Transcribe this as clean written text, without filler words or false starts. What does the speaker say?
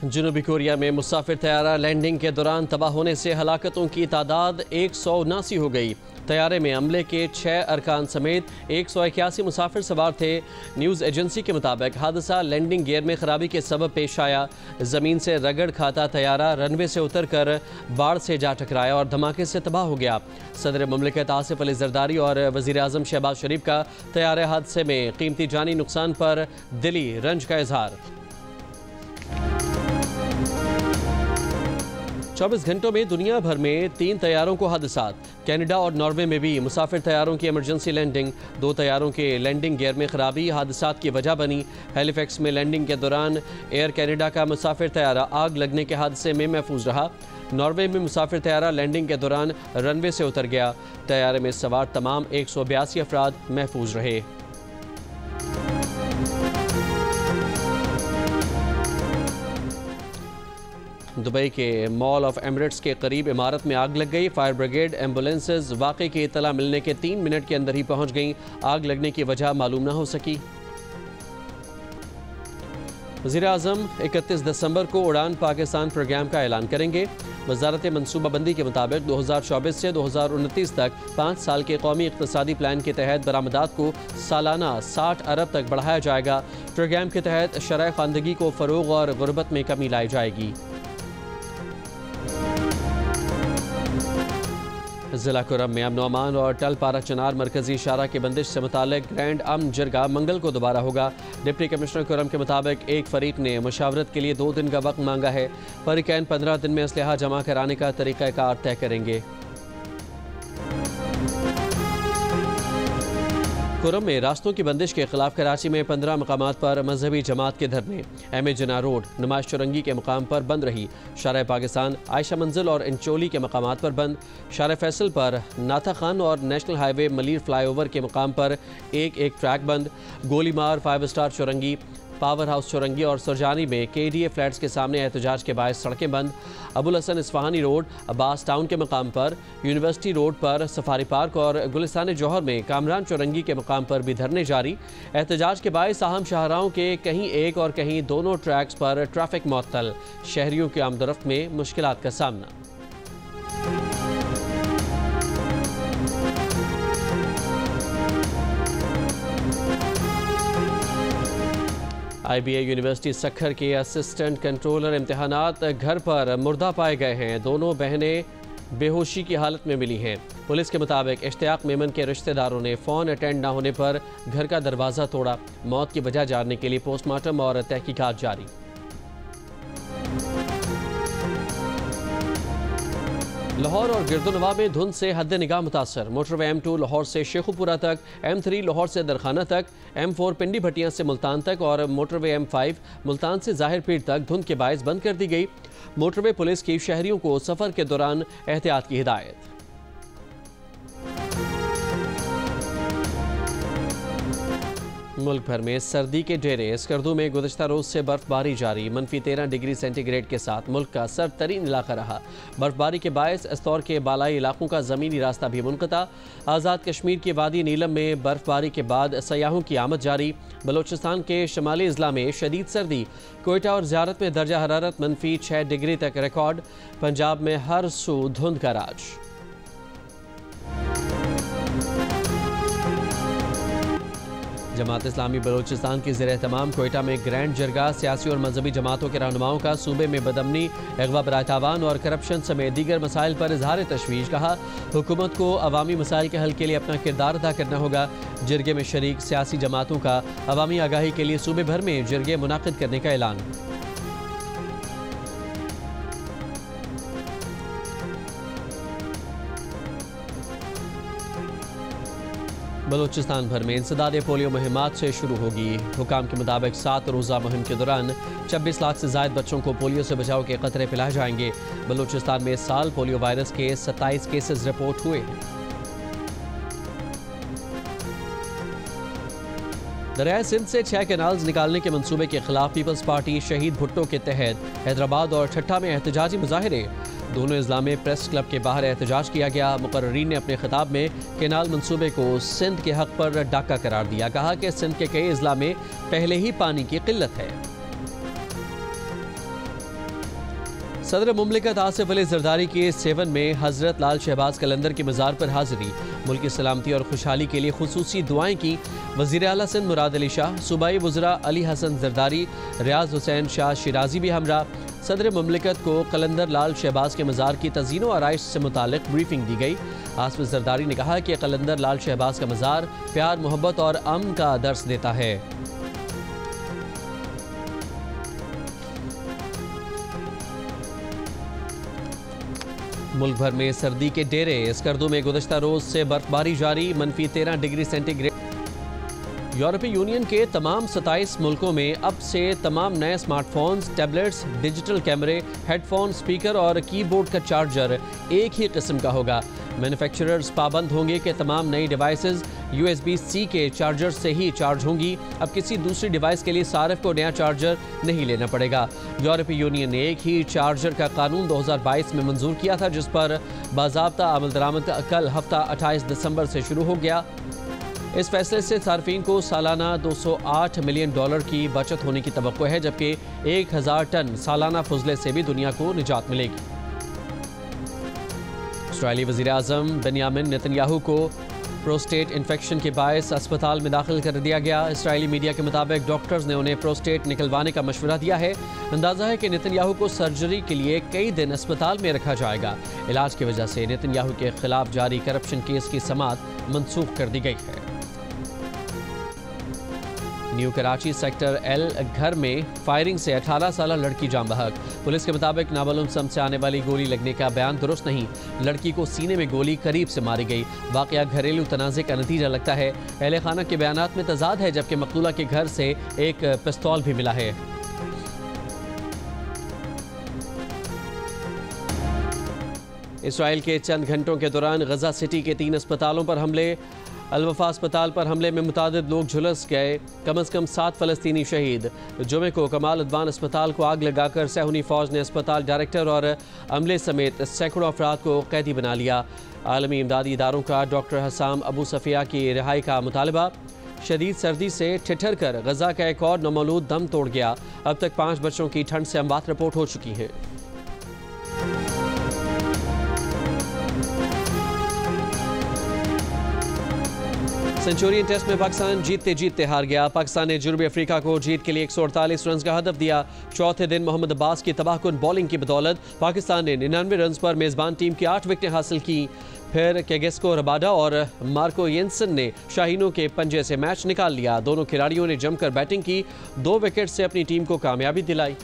जनूबी कोरिया में मुसाफिर तैयारा लैंडिंग के दौरान तबाह होने से हलाकतों की तादाद 179 हो गई। तैयारे में अमले के 6 अरकान समेत 181 मुसाफिर सवार थे। न्यूज़ एजेंसी के मुताबिक हादसा लैंडिंग गियर में खराबी के सबब पेश आया। ज़मीन से रगड़ खाता तैयारा रनवे से उतरकर बाढ़ से जा टकराया और धमाके से तबाह हो गया। सदर मुमलिकत आसिफ अली जरदारी और वज़ीर आज़म शहबाज शरीफ का तैयारे हादसे में कीमती जानी नुकसान पर दिली रंज का इजहार। 24 घंटों में दुनिया भर में 3 तैयारों को हादसात। कनाडा और नॉर्वे में भी मुसाफिर तैयारों की इमरजेंसी लैंडिंग। 2 तैयारों के लैंडिंग गियर में खराबी हादसात की वजह बनी। हैलिफैक्स में लैंडिंग के दौरान एयर कनाडा का मुसाफिर तैयारा आग लगने के हादसे में महफूज रहा। नॉर्वे में मुसाफिर तैयारा लैंडिंग के दौरान रनवे से उतर गया। तैयारे में सवार तमाम 182 अफराद महफूज रहे। दुबई के मॉल ऑफ एमिरेट्स के करीब इमारत में आग लग गई। फायर ब्रिगेड एम्बुलेंसेज वाक़े की इत्तला मिलने के 3 मिनट के अंदर ही पहुंच गईं। आग लगने की वजह मालूम न हो सकी। वज़ीर आज़म 31 दिसंबर को उड़ान पाकिस्तान प्रोग्राम का ऐलान करेंगे। वजारत मनसूबाबंदी के मुताबिक 2024 से 2029 तक 5 साल के कौमी इक़्तिसादी प्लान के तहत बरामदात को सालाना 60 अरब तक बढ़ाया जाएगा। प्रोग्राम के तहत शरह ख़वानदगी को फ़रोग़ और गुर्बत में कमी लाई जाएगी। ज़िला कुरम में अमन अमान और टल पारा चनार मरकजी इशारा की बंदिश से मुतालिक ग्रैंड अमन जरगा मंगल को दोबारा होगा। डिप्टी कमिश्नर कुरम के मुताबिक एक फरीक ने मुशावरत के लिए 2 दिन का वक्त मांगा है। फरीकैन 15 दिन में असलहा जमा कराने का तरीक़ाकार तय करेंगे। कुरम में रास्तों की बंदिश के खिलाफ कराची में 15 मकामात पर मजहबी जमात के धरने। एम जना रोड नुमाइश चुरंगी के मुकाम पर बंद रही। शारा पाकिस्तान आयशा मंजिल और इंचोली के मकामात पर बंद। शारा फैसल पर नाथा खान और नेशनल हाईवे मलीर फ्लाईओवर के मुकाम पर एक ट्रैक बंद। गोलीमार 5 star Chowrangi power house Chowrangi और सरजानी में KDA फ्लैट्स के सामने एहतजाज के बायस सड़कें बंद। अबुल हसन इस्फहानी रोड अब्बास टाउन के मकाम पर, यूनिवर्सिटी रोड पर सफारी पार्क और गुलिस्तान जौहर में कामरान चुरंगी के मकाम पर भी धरने जारी। एहतजाज के बायस अहम शाहराहों के कहीं एक और कहीं दोनों ट्रैक्स पर ट्रैफिक मुअत्तल। शहरियों की आमदरफ्त में मुश्किलात का सामना। IBA यूनिवर्सिटी सखर के असिस्टेंट कंट्रोलर इम्तिहानात घर पर मुर्दा पाए गए हैं। दोनों बहनें बेहोशी की हालत में मिली हैं। पुलिस के मुताबिक इश्तियाक मेमन के रिश्तेदारों ने फ़ोन अटेंड न होने पर घर का दरवाज़ा तोड़ा। मौत की वजह जानने के लिए पोस्टमार्टम और तहकीकात जारी। लाहौर और गिरदुनवा में धुंध से हद निगाह मुतासर। मोटरवे M2 लाहौर से शेखुपुरा तक, M3 लाहौर से दरखाना तक, M4 पिंडी भटियां से मुल्तान तक और मोटरवे M5 मुल्तान से ज़ाहिर पीर तक धुंध के बायस बंद कर दी गई। मोटरवे पुलिस की शहरियों को सफ़र के दौरान एहतियात की हिदायत। मुल्क भर में सर्दी के डेरे। स्कर्दू में गुज़श्ता रोज़ से बर्फबारी जारी। -13 डिग्री सेंटीग्रेड के साथ मुल्क का सर्द तरीन इलाका रहा। बर्फबारी के बायस अस्तौर के बालाई इलाकों का ज़मीनी रास्ता भी मुनक़ता। आज़ाद कश्मीर की वादी नीलम में बर्फबारी के बाद सयाहों की आमद जारी। बलोचिस्तान के शमाली अजला में शदीद सर्दी। कोयटा और ज़ियारत में दर्जा हरारत -6 डिग्री तक रिकॉर्ड। पंजाब में हर सू धुंध का राज। जमात इस्लामी बलोचिस्तान की ज़ेर एहतमाम कोयटा में ग्रैंड जरगा सियासी और मजहबी जमातों के रहनुमाओं का सूबे में बदमनी, अगवा बराए तावान और करप्शन समेत दीगर मसाइल पर इजहार तशवीश। कहा हुकूमत को अवामी मसाइल के हल के लिए अपना किरदार अदा करना होगा। जिरगे में शरीक सियासी जमातों का अवामी आगाही के लिए सूबे भर में जिरगे मुनाकिद करने का ऐलान। बलोचिस्तान भर में इंसदाद पोलियो मुहिमात से शुरू होगी। हुकाम के मुताबिक 7 रोज़ा मुहिम के दौरान 26 लाख से ज़ायद बच्चों को पोलियो से बचाव के क़तरे पिलाए जाएंगे। बलोचिस्तान में इस साल पोलियो वायरस के 27 केसेस रिपोर्ट हुए। दरियाए सिंध से 6 कैनाल्स निकालने के मंसूबे के खिलाफ पीपल्स पार्टी शहीद भुट्टो के तहत हैदराबाद और ठट्ठा में एहतजाजी मुजाहिरे। दोनों अजला में प्रेस क्लब के बाहर एहतजाज किया गया। मुकर्रीन ने अपने खिताब में कैनाल मंसूबे को सिंध के हक पर डाका करार दिया। कहा कि सिंध के कई अजला में पहले ही पानी की किल्लत है। सदर मुमलिकत आसिफ अली जरदारी के 7 में हजरत लाल शहबाज कलंदर की मज़ार पर हाजिरी। मुल्क की सलामती और खुशहाली के लिए खुसूसी दुआएं की। वज़ीर आला सिंध मुराद अली शाह, सूबाई वज़रा अली हसन जरदारी, रियाज हुसैन शाह शिराजी भी हमरा। सदर मुमलिकत को कलंदर लाल शहबाज के मज़ार की तज़ीन व आराइश से मुतालिक ब्रीफिंग दी गई। आसिफ जरदारी ने कहा कि कलंदर लाल शहबाज का मज़ार प्यार, मोहब्बत और अमन का दर्स देता है। मुल्क भर में सर्दी के डेरे। स्कर्दू में गुज़श्ता रोज से बर्फबारी जारी, -13 डिग्री सेंटीग्रेड। यूरोपीय यूनियन के तमाम 27 मुल्कों में अब से तमाम नए स्मार्टफोन्स, टैबलेट्स, डिजिटल कैमरे, हेडफोन, स्पीकर और कीबोर्ड का चार्जर एक ही किस्म का होगा। मैन्युफैक्चरर्स पाबंद होंगे कि तमाम नई डिवाइसेस USB-C के चार्जर से ही चार्ज होंगी। अब किसी दूसरी डिवाइस के लिए सारिफ को नया चार्जर नहीं लेना पड़ेगा। यूरोपीय यूनियन ने एक ही चार्जर का कानून 2022 में मंजूर किया था, जिस पर बाज़ाब्ता अमल दरामद कल हफ्ता 28 दिसंबर से शुरू हो गया। इस फैसले से सार्फिन को सालाना $208 मिलियन की बचत होने की तवक्को है, जबकि 1000 टन सालाना फजले से भी दुनिया को निजात मिलेगी। इस्राईली वज़ीर आज़म बेंयामिन नेतन्याहू को प्रोस्टेट इन्फेक्शन के बायस अस्पताल में दाखिल कर दिया गया। इस्राईली मीडिया के मुताबिक डॉक्टर्स ने उन्हें प्रोस्टेट निकलवाने का मशवरा दिया है। अंदाजा है कि नेतन्याहू को सर्जरी के लिए कई दिन अस्पताल में रखा जाएगा। इलाज की वजह से नेतन्याहू के खिलाफ जारी करप्शन केस की समाअत मनसूख कर दी गई है। न्यू कराची सेक्टर L घर में फायरिंग से 18 साल लड़की जान बहक। पुलिस के मुताबिक नामालूम सम से आने वाली गोली लगने का बयान दुरुस्त नहीं। लड़की को सीने में गोली करीब से मारी गई। वाकया घरेलू तनाज़े का नतीजा लगता है। अहले खाना के बयानात में तजाद है, जबकि मकतूला के घर से एक पिस्तौल भी मिला है। इसराइल के चंद घंटों के दौरान गजा सिटी के 3 अस्पतालों पर हमले। अल-वफा अस्पताल पर हमले में मुतादिद लोग झुलस गए। कम अज़ कम 7 फ़लस्तीनी शहीद। जुमे को कमाल अदवान अस्पताल को आग लगाकर सहूनी फ़ौज ने अस्पताल डायरेक्टर और अमले समेत सैकड़ों अफराद को कैदी बना लिया। आलमी इमदादी इदारों का डॉक्टर हसाम अबू सफ़िया की रिहाई का मुतालबा। शदीद सर्दी से ठिठर कर गजा का एक और नौमौलूद दम तोड़ गया। अब तक 5 बच्चों की ठंड से अमवात रिपोर्ट हो चुकी है। सेंचुरियन टेस्ट में पाकिस्तान जीतते जीतते हार गया। पाकिस्तान ने जनूबी अफ्रीका को जीत के लिए 148 रन का हदफ दिया। चौथे दिन मोहम्मद अब्बास की तबाहकुन बॉलिंग की बदौलत पाकिस्तान ने 99 रन पर मेज़बान टीम की 8 विकेटें हासिल की। फिर केगेस्को रबाडा और मार्को येंसन ने शाहीनों के पंजे से मैच निकाल लिया। दोनों खिलाड़ियों ने जमकर बैटिंग की। 2 विकेट से अपनी टीम को कामयाबी दिलाई।